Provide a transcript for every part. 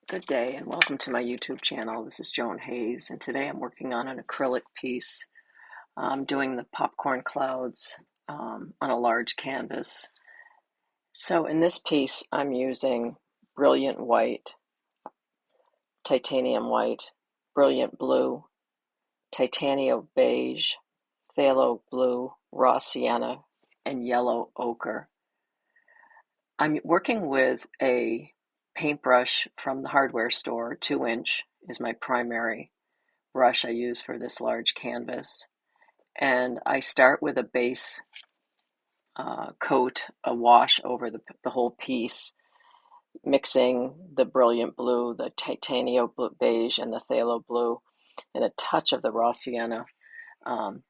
Good day and welcome to my YouTube channel. This is Joan Hayes, and today I'm working on an acrylic piece. I'm doing the popcorn clouds on a large canvas. So in this piece I'm using brilliant white, titanium white, brilliant blue, titanium beige, phthalo blue, raw sienna, and yellow ochre. I'm working with a paintbrush from the hardware store. 2-inch is my primary brush I use for this large canvas. And I start with a base coat, a wash over the whole piece, mixing the brilliant blue, the titanium beige, and the phthalo blue, and a touch of the raw sienna,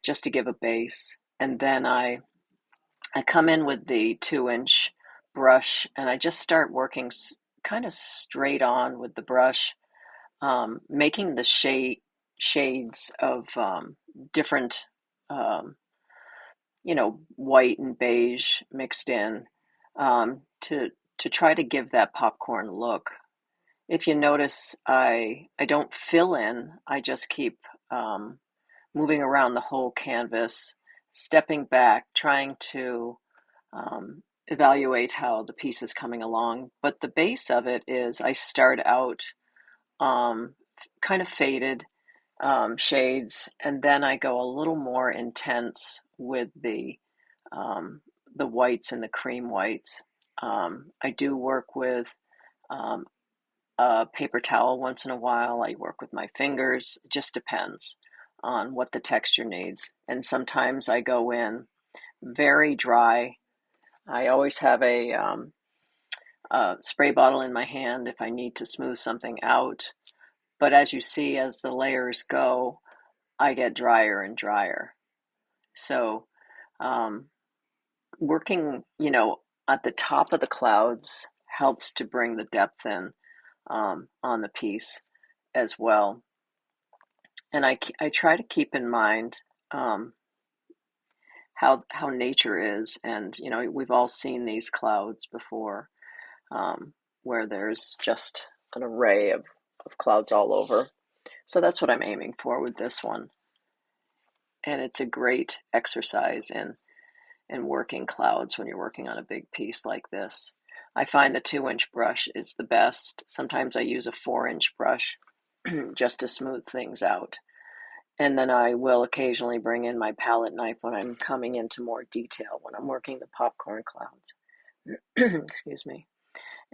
just to give a base. And then I come in with the 2-inch brush, and I just start working kind of straight on with the brush, making the shades of different, um, white and beige mixed in, to try to give that popcorn look. If you notice, I don't fill in. I just keep moving around the whole canvas, stepping back, trying to evaluate how the piece is coming along. But the base of it is I start out kind of faded shades, and then I go a little more intense with the whites and the cream whites. I do work with um, a paper towel once in a while. I work with my fingers. It just depends on what the texture needs. And sometimes I go in very dry. I always have a spray bottle in my hand if I need to smooth something out. But as you see, as the layers go, I get drier and drier. So um, working, at the top of the clouds helps to bring the depth in on the piece as well. And I try to keep in mind how nature is, and we've all seen these clouds before, where there's just an array of clouds all over. So that's what I'm aiming for with this one. And it's a great exercise in working clouds when you're working on a big piece like this. I find the 2-inch brush is the best. Sometimes I use a 4-inch brush just to smooth things out. And then I will occasionally bring in my palette knife when I'm coming into more detail, when I'm working the popcorn clouds. Excuse me.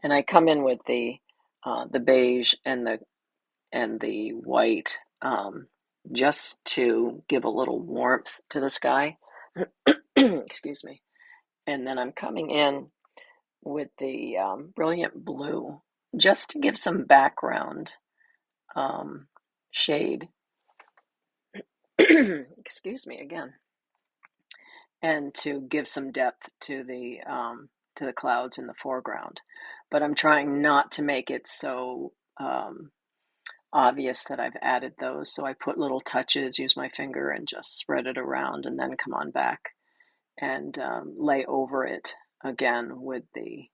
And I come in with the beige and the white, just to give a little warmth to the sky. Excuse me. And then I'm coming in with the brilliant blue, just to give some background shade. Excuse me again. And to give some depth to the clouds in the foreground. But I'm trying not to make it so obvious that I've added those. So I put little touches, use my finger and just spread it around, and then come on back and lay over it again with the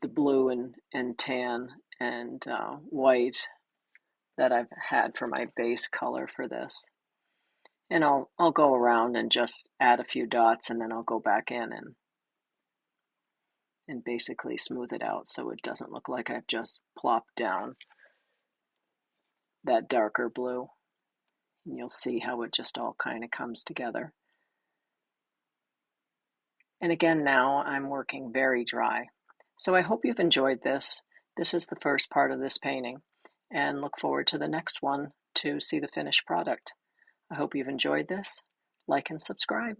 blue and tan and white that I've had for my base color for this. And I'll go around and just add a few dots, and then I'll go back in and basically smooth it out so it doesn't look like I've just plopped down that darker blue. And you'll see how it just all kind of comes together. And again, now I'm working very dry. So I hope you've enjoyed this. This is the first part of this painting, and look forward to the next one to see the finished product. I hope you've enjoyed this. Like and subscribe.